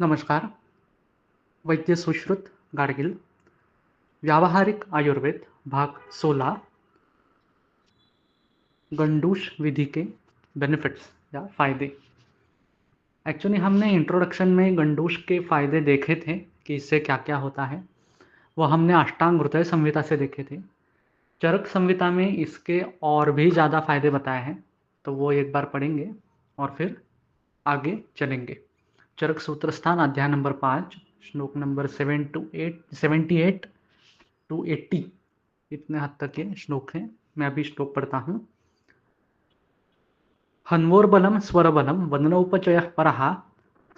नमस्कार। वैद्य सुश्रुत गाडगिल, व्यावहारिक आयुर्वेद भाग 16, गंडूश विधि के बेनिफिट्स या फ़ायदे। एक्चुअली हमने इंट्रोडक्शन में गंडूश के फ़ायदे देखे थे कि इससे क्या-क्या होता है। वो हमने अष्टांग हृदय संहिता से देखे थे। चरक संहिता में इसके और भी ज़्यादा फ़ायदे बताए हैं, तो वो एक बार पढ़ेंगे और फिर आगे चलेंगे। चरक सूत्रस्थान अध्याय नंबर 5 श्लोक नंबर 7 टू 8 78 टू 80 इतने हद तक ये श्लोक हैं। मैं अभी श्लोक पढ़ता हूँ। हन्वोर्बलं स्वरबलं वदनोपचयः परः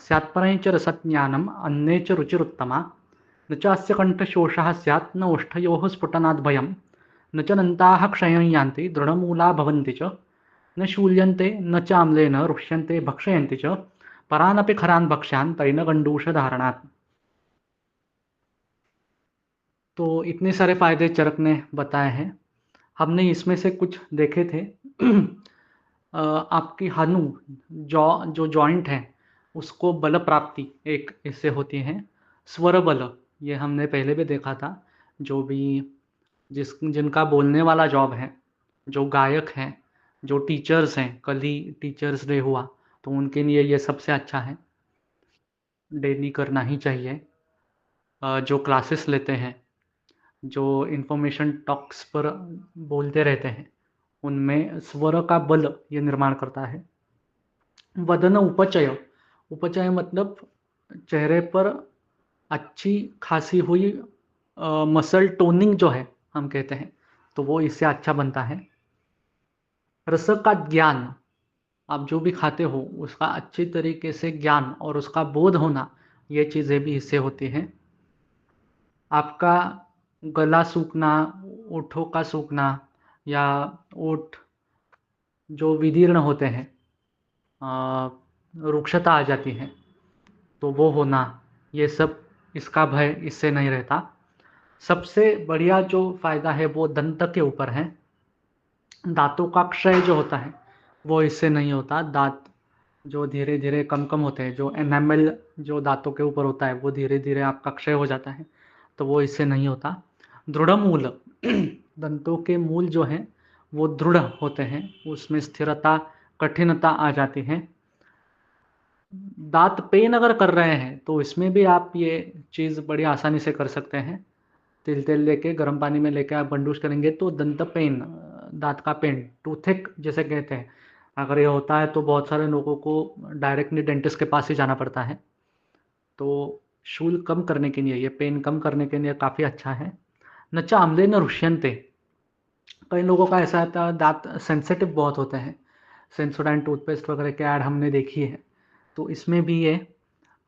स्यात्परे च रसज्ञानम् अन्ये च रुचिरुत्तमा न चास्य कण्ठशोषः स्यात् न ओष्ठयोः स्फुटनाद्भयं न च दन्ताः क्षयं यान्ति दृढमूला भवन्ति च न शूल्यन्ते न च आम्लेन रुष्यन्ते भक्षयन्ति च परानपि खरान् भक्ष्यान् तैलगण्डूषधारणात्। तो इतने सारे फायदे चरक ने बताए हैं। हमने इसमें से कुछ देखे थे। आपकी हनु जो जॉइंट है उसको बल प्राप्ति एक इससे होती है। स्वर बल ये हमने पहले भी देखा था। जो भी जिनका बोलने वाला जॉब है, जो गायक हैं, जो टीचर्स हैं, कल ही टीचर्स डे हुआ तो उनके लिए ये सबसे अच्छा है, डेली करना ही चाहिए। जो क्लासेस लेते हैं, जो इन्फॉर्मेशन टॉक्स पर बोलते रहते हैं, उनमें स्वर का बल ये निर्माण करता है। वदन उपचय, उपचय मतलब चेहरे पर अच्छी खासी हुई मसल टोनिंग जो है हम कहते हैं, तो वो इससे अच्छा बनता है। रस का ज्ञान, आप जो भी खाते हो उसका अच्छी तरीके से ज्ञान और उसका बोध होना, ये चीज़ें भी इससे होती हैं। आपका गला सूखना, ओठों का सूखना या ओठ जो विदीर्ण होते हैं, रुक्षता आ जाती है, तो वो होना, ये सब इसका भय इससे नहीं रहता। सबसे बढ़िया जो फ़ायदा है वो दंत के ऊपर है। दाँतों का क्षय जो होता है वो इससे नहीं होता। दाँत जो धीरे-धीरे कम-कम होते हैं, जो एनामेल जो दाँतों के ऊपर होता है वो धीरे-धीरे आपका क्षय हो जाता है, तो वो इससे नहीं होता। दृढ़ मूल दंतों के मूल जो हैं वो दृढ़ होते हैं, उसमें स्थिरता, कठिनता आ जाती है। दाँत पेन अगर कर रहे हैं तो इसमें भी आप ये चीज़ बड़ी आसानी से कर सकते हैं। तिल-तेल लेके गर्म पानी में लेके आप गंडूश करेंगे तो दंत पेन, दाँत का पेन, टूथेक जिसे कहते हैं, अगर ये होता है तो बहुत सारे लोगों को डायरेक्टली डेंटिस्ट के पास ही जाना पड़ता है। तो शूल कम करने के लिए, ये पेन कम करने के लिए काफ़ी अच्छा है। न च आम्लेन रुष्यन्ते, कई लोगों का ऐसा होता है दाँत सेंसिटिव बहुत होते हैं। सेंसोडाइन टूथपेस्ट वगैरह की ऐड हमने देखी है। तो इसमें भी ये,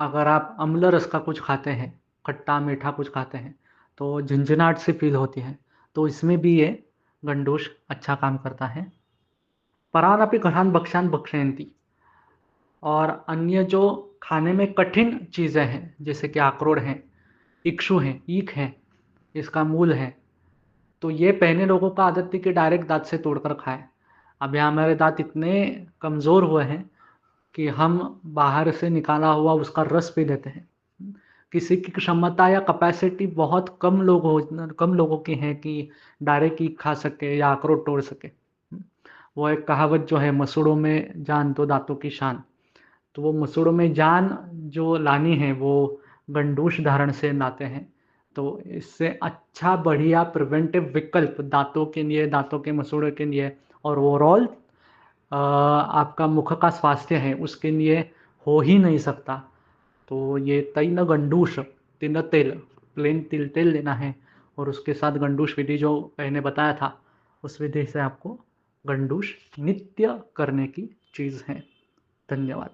अगर आप अम्ल रस का कुछ खाते हैं, खट्टा-मीठा कुछ खाते हैं, तो झंझनाहट सी फ़ील होती है, तो इसमें भी ये गंडूश अच्छा काम करता है। परानपि गृहान् भक्ष्यान् भक्षयन्ति, और अन्य जो खाने में कठिन चीज़ें हैं, जैसे कि अखरोट हैं, इक्षु हैं, ईख है, इसका मूल है, तो ये पहले लोगों का आदत थी कि डायरेक्ट दाँत से तोड़कर खाएँ। अभी हमारे दाँत इतने कमज़ोर हुए हैं कि हम बाहर से निकाला हुआ उसका रस पी लेते हैं। किसी की क्षमता या कैपेसिटी बहुत कम लोगों की है कि डायरेक्ट ईख खा सके या अखरोट तोड़ सके। वो एक कहावत जो है, मसूड़ों में जान तो दाँतों की शान। तो वो मसूड़ों में जान जो लानी है वो गंडूश धारण से लाते हैं। तो इससे अच्छा बढ़िया प्रिवेंटिव विकल्प दाँतों के लिए, दाँतों के मसूड़ों के लिए और ओवरऑल आपका मुख का स्वास्थ्य है उसके लिए हो ही नहीं सकता। तो ये तैल गंडूश, तिल तेल, प्लेन तिल तेल लेना है और उसके साथ गंडूश विधि जो मैंने बताया था, उस विधि से आपको गंडूश नित्य करने की चीज़ है। धन्यवाद।